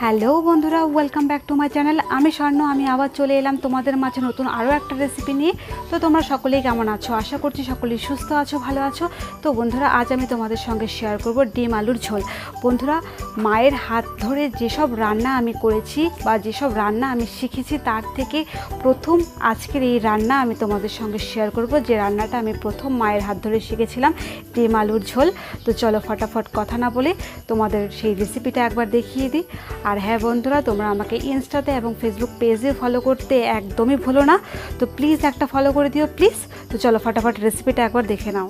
Hello বন্ধুরা, welcome back to my channel. আমি স্বর্ণ। আমি আবার চলে এলাম তোমাদের মাঝে নতুন আরও একটা রেসিপি নিয়ে। তো তোমরা সকলেই কেমন আছো? আশা করছি সকলেই সুস্থ আছো, ভালো আছো। তো বন্ধুরা, আজ আমি তোমাদের সঙ্গে শেয়ার করব ডিম আলুর ঝোল। বন্ধুরা, মায়ের হাত ধরে যেসব রান্না আমি করেছি বা যেসব রান্না আমি শিখেছি, তার থেকে প্রথম আজকের এই রান্না আমি তোমাদের সঙ্গে শেয়ার করব। যে রান্নাটা আমি প্রথম মায়ের হাত ধরে শিখেছিলাম, ডিম আলুর ঝোল। তো চলো ফটাফট কথা না বলে তোমাদের সেই রেসিপিটা একবার দেখিয়ে দিই। আর হ্যাঁ বন্ধুরা, তোমরা আমাকে ইনস্টাতে এবং ফেসবুক পেজে ফলো করতে একদমই ভুলো না। তো প্লিজ একটা ফলো করে দিও প্লিজ। তো চলো ফটাফট রেসিপিটা একবার দেখে নাও।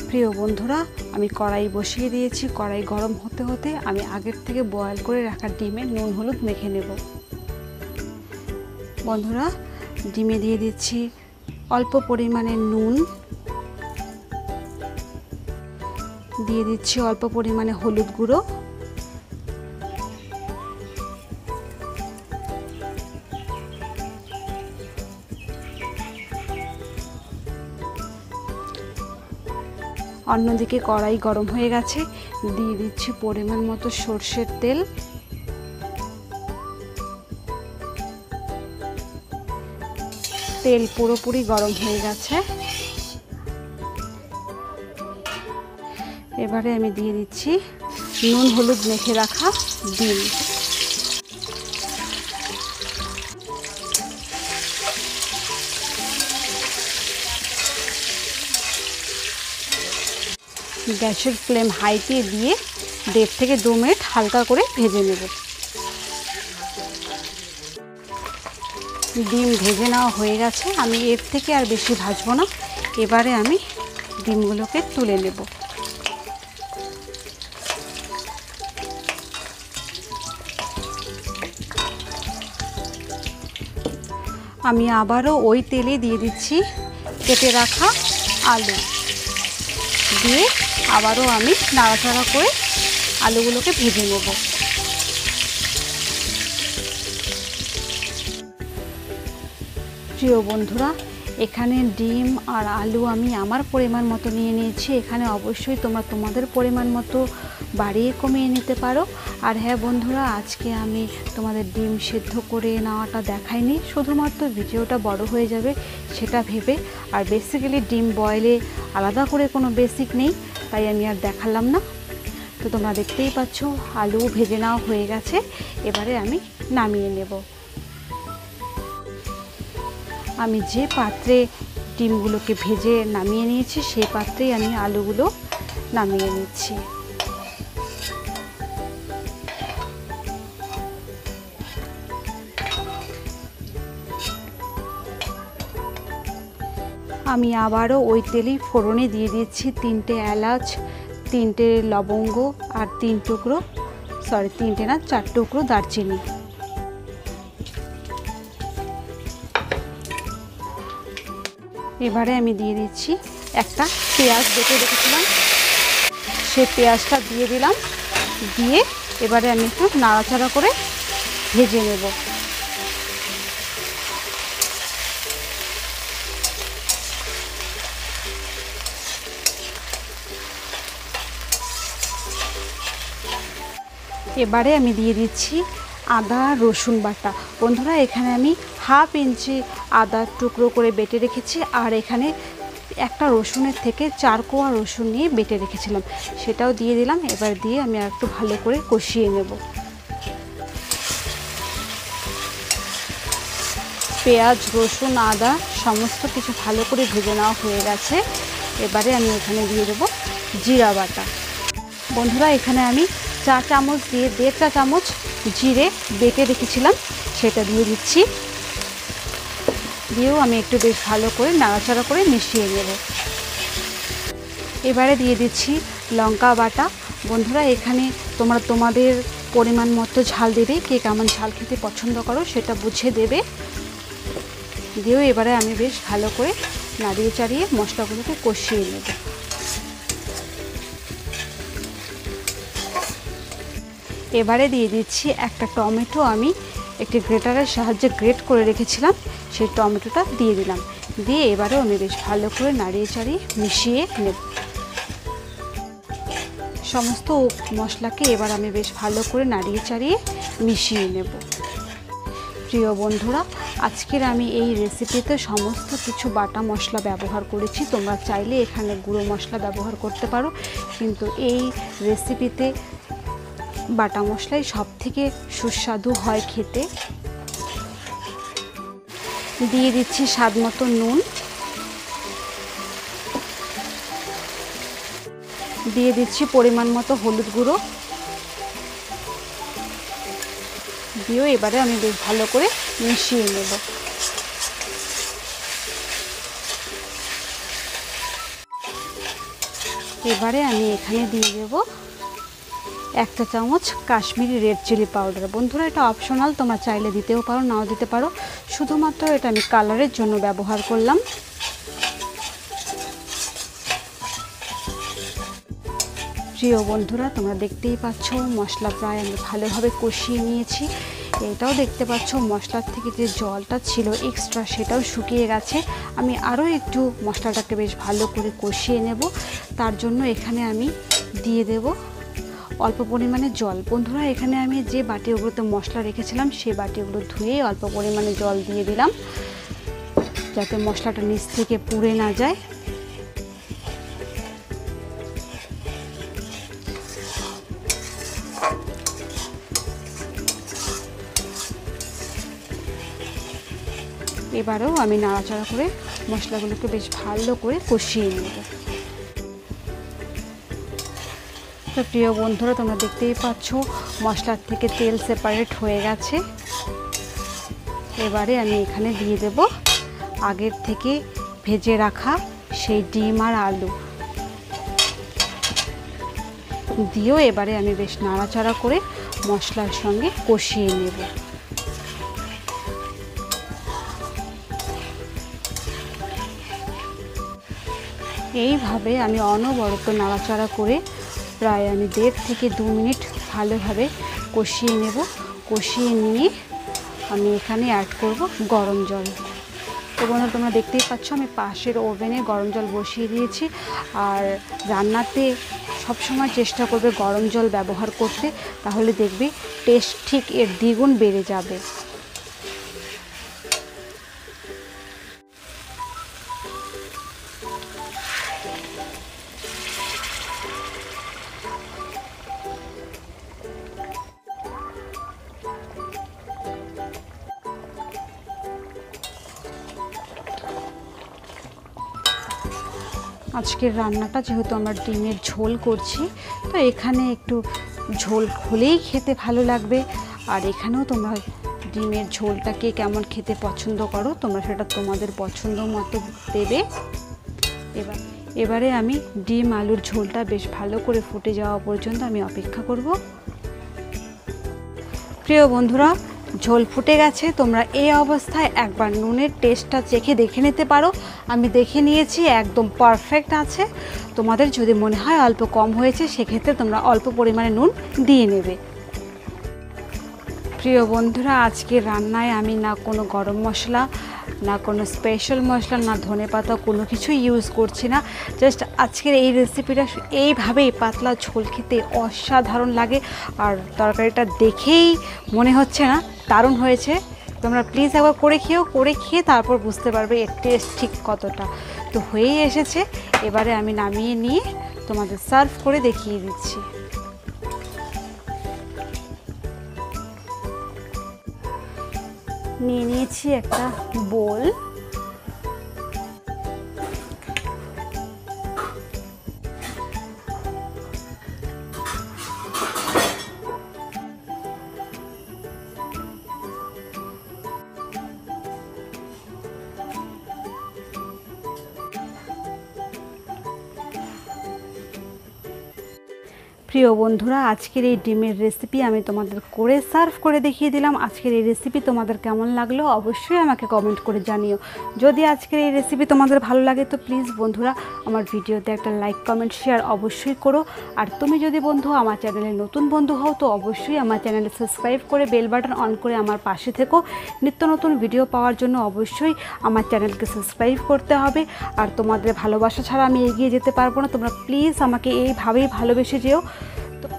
প্রিয় বন্ধুরা, আমি কড়াই বসিয়ে দিয়েছি। কড়াই গরম হতে হতে আমি আগের থেকে বয়েল করে রাখা ডিমে নুন হলুদ মেখে নেব। বন্ধুরা, ডিমে দিয়ে দিচ্ছি অল্প পরিমাণে নুন, দিয়ে দিচ্ছি অল্প পরিমাণে হলুদ গুঁড়ো, অন্যদিকে কড়াই গরম হয়ে গেছে। দিয়ে দিচ্ছি পরিমাণ মতো সর্ষের তেল, তেল পুরোপুরি গরম হয়ে গেছে। এবারে আমি দিয়ে দিচ্ছি নুন হলুদ মেখে রাখা ডিম। গ্যাসের ফ্লেম হাইতে দিয়ে 1.5 থেকে 2 মিনিট হালকা করে ভেজে নেব। ডিম ভেজে নেওয়া হয়ে গেছে। আমি এর থেকে আর বেশি ভাজবো না। এবারে আমি ডিমগুলোকে তুলে নেব। আমি আবারও ওই তেলে দিয়ে দিচ্ছি কেটে রাখা আলু, দিয়ে আবারও আমি নাড়াচাড়া করে আলুগুলোকে ভেজে নেব। প্রিয় বন্ধুরা, এখানে ডিম আর আলু আমি আমার পরিমাণ মতো নিয়ে নিয়েছি। এখানে অবশ্যই তোমরা তোমাদের পরিমাণ মতো বাড়িয়ে কমিয়ে নিতে পারো। আর হ্যাঁ বন্ধুরা, আজকে আমি তোমাদের ডিম সেদ্ধ করে নেওয়াটা দেখাইনি, শুধুমাত্র ভিডিওটা বড় হয়ে যাবে সেটা ভেবে। আর বেসিক্যালি ডিম বয়েলে আলাদা করে কোনো বেসিক নেই, তাই আমি আর দেখালাম না। তো তোমরা দেখতেই পাচ্ছ আলু ভেজে নেওয়া হয়ে গেছে। এবারে আমি নামিয়ে নেব। আমি যে পাত্রে ডিমগুলোকে ভেজে নামিয়ে নিয়েছি, সেই পাত্রেই আমি আলুগুলো নামিয়ে নিচ্ছি। আমি আবারও ওই তেলেই ফোড়নে দিয়ে দিচ্ছি 3টে এলাচ, 3টে লবঙ্গ আর 4 টুকরো দারচিনি। এবারে আমি দিয়ে দিচ্ছি একটা পেঁয়াজ বেটে রেখেছিলাম, সেই পেঁয়াজটা দিয়ে দিলাম। দিয়ে এবারে আমি একটু নাড়াচাড়া করে ভেজে নেব। এবারে আমি দিয়ে দিচ্ছি আদা রসুন বাটা। বন্ধুরা, এখানে আমি 1/2 ইঞ্চি আদা টুকরো করে বেটে রেখেছি। আর এখানে একটা রসুনের থেকে 4 কোয়া রসুন নিয়ে বেটে রেখেছিলাম, সেটাও দিয়ে দিলাম। এবার দিয়ে আমি আর একটু ভালো করে কষিয়ে নেব। পেঁয়াজ রসুন আদা সমস্ত কিছু ভালো করে ভেজে নেওয়া হয়ে গেছে। এবারে আমি এখানে দিয়ে দেবো জিরা বাটা। বন্ধুরা, এখানে আমি 4 চামচ দিয়ে 1.5 চা চামচ জিরে বেটে রেখেছিলাম, সেটা দিয়ে দিচ্ছি। দিয়েও আমি একটু বেশ ভালো করে নাড়াচাড়া করে মিশিয়ে নেব। এবারে দিয়ে দিচ্ছি লঙ্কা বাটা। বন্ধুরা, এখানে তোমরা তোমাদের পরিমাণ মতো ঝাল দেবে, কে কেমন ঝাল খেতে পছন্দ করো সেটা বুঝে দেবে। দিয়েও এবারে আমি বেশ ভালো করে নাড়িয়ে চাড়িয়ে মশলাগুলোকে কষিয়ে নেব। এবারে দিয়ে দিচ্ছি একটা টমেটো, আমি একটি গ্রেটারের সাহায্যে গ্রেট করে রেখেছিলাম, সেই টমেটোটা দিয়ে দিলাম। দিয়ে এবারেও আমি বেশ ভালো করে নাড়িয়ে চাড়িয়ে মিশিয়ে নেব। সমস্ত মশলাকে এবার আমি বেশ ভালো করে নাড়িয়ে চাড়িয়ে মিশিয়ে নেব। প্রিয় বন্ধুরা, আজকের আমি এই রেসিপিতে সমস্ত কিছু বাটা মশলা ব্যবহার করেছি। তোমরা চাইলে এখানে গুঁড়ো মশলা ব্যবহার করতে পারো, কিন্তু এই রেসিপিতে বাটা মশলাই সবথেকে সুস্বাদু হয় খেতে। দিয়ে দিচ্ছি স্বাদ মতো নুন, দিয়ে দিচ্ছি পরিমাণ মতো হলুদ গুঁড়ো, দিয়েও এবারে আমি বেশ ভালো করে মিশিয়ে নেব। এবারে আমি এখানে দিয়ে দেব 1 চা চামচ কাশ্মীরি রেড চিলি পাউডার। বন্ধুরা, এটা অপশনাল, তোমরা চাইলে দিতেও পারো, নাও দিতে পারো, শুধুমাত্র এটা আমি কালারের জন্য ব্যবহার করলাম। প্রিয় বন্ধুরা, তোমরা দেখতেই পাচ্ছ মশলা প্রায় আমি ভালোভাবে কষিয়ে নিয়েছি। এটাও দেখতে পাচ্ছ মশলার থেকে যে জলটা ছিল এক্সট্রা সেটাও শুকিয়ে গেছে। আমি আরও একটু মশলাটাকে বেশ ভালো করে কষিয়ে নেব। তার জন্য এখানে আমি দিয়ে দেব অল্প পরিমাণে জল। বন্ধুরা, এখানে আমি যে বাটিগুলোতে মশলা রেখেছিলাম সেই বাটিগুলো ধুয়ে অল্প পরিমাণে জল দিয়ে দিলাম, যাতে মশলাটা নিচ থেকে পুড়ে না যায়। এবারেও আমি নাড়াচাড়া করে মশলাগুলোকে বেশ ভালো করে কষিয়ে নেব। তো প্রিয় বন্ধুরা, তোমরা দেখতেই পাচ্ছ মশলার থেকে তেল সেপারেট হয়ে গেছে। এবারে আমি এখানে দিয়ে দেব আগের থেকে ভেজে রাখা সেই ডিম আর আলু, দিয়েও এবারে আমি বেশ নাড়াচাড়া করে মশলার সঙ্গে কষিয়ে নেব। এইভাবে আমি অনবরত নাড়াচাড়া করে প্রায় আমি 1.5 থেকে 2 মিনিট ভালোভাবে কষিয়ে নেব। কষিয়ে নিয়ে আমি এখানে অ্যাড করব গরম জল। তো বন্ধুরা, তোমরা দেখতেই পাচ্ছ আমি পাশের ওভেনে গরম জল বসিয়ে দিয়েছি। আর রান্নাতে সবসময় চেষ্টা করবে গরম জল ব্যবহার করতে, তাহলে দেখবে টেস্ট ঠিক এর দ্বিগুণ বেড়ে যাবে। আজকের রান্নাটা যেহেতু আমরা ডিমের ঝোল করছি, তো এখানে একটু ঝোল হলেই খেতে ভালো লাগবে। আর এখানেও তোমরা ডিমের ঝোলটাকে কেমন খেতে পছন্দ করো, তোমরা সেটা তোমাদের পছন্দ মতো দেবে। এবারে আমি ডিম আলুর ঝোলটা বেশ ভালো করে ফুটে যাওয়া পর্যন্ত আমি অপেক্ষা করব। প্রিয় বন্ধুরা, ঝোল ফুটে গেছে। তোমরা এই অবস্থায় একবার নুনের টেস্টটা দেখে নিতে পারো। আমি দেখে নিয়েছি, একদম পারফেক্ট আছে। তোমাদের যদি মনে হয় অল্প কম হয়েছে, সেক্ষেত্রে তোমরা অল্প পরিমাণে নুন দিয়ে নেবে। প্রিয় বন্ধুরা, আজকের রান্নায় আমি না কোনো গরম মশলা, না কোনো স্পেশাল মশলা, না ধনেপাতা, কোনো কিছু ইউজ করছি না। জাস্ট আজকের এই রেসিপিটা এইভাবেই পাতলা ঝোল খেতে অসাধারণ লাগে। আর তরকারিটা দেখেই মনে হচ্ছে না দারুণ হয়েছে। তোমরা প্লিজ একবার করে খেয়ে তারপর বুঝতে পারবে এর টেস্ট ঠিক কতটা। তো হয়েই এসেছে। এবারে আমি নামিয়ে নিয়ে তোমাদের সার্ভ করে দেখিয়ে দিচ্ছি। নিয়ে নিয়েছি একটা বোল। প্রিয় বন্ধুরা, আজকের এই ডিমের রেসিপি আমি তোমাদের করে সার্ভ করে দেখিয়ে দিলাম। আজকের এই রেসিপি তোমাদের কেমন লাগলো অবশ্যই আমাকে কমেন্ট করে জানিও। যদি আজকের এই রেসিপি তোমাদের ভালো লাগে তো প্লিজ বন্ধুরা আমার ভিডিওতে একটা লাইক কমেন্ট শেয়ার অবশ্যই করো। আর তুমি যদি বন্ধু আমার চ্যানেলে নতুন বন্ধু হও তো অবশ্যই আমার চ্যানেলে সাবস্ক্রাইব করে বেল বাটন অন করে আমার পাশে থেকো। নিত্য নতুন ভিডিও পাওয়ার জন্য অবশ্যই আমার চ্যানেলকে সাবস্ক্রাইব করতে হবে। আর তোমাদের ভালোবাসা ছাড়া আমি এগিয়ে যেতে পারবো না। তোমরা প্লিজ আমাকে এইভাবেই ভালোবেসে যেও।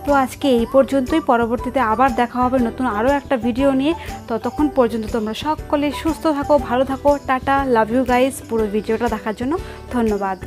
তো আজকে এই পর্যন্তই, পরবর্তীতে আবার দেখা হবে নতুন আরও একটা ভিডিও নিয়ে। ততক্ষণ পর্যন্ত তোমরা সকলে সুস্থ থাকো, ভালো থাকো। Tata, love you guys. পুরো ভিডিওটা দেখার জন্য ধন্যবাদ।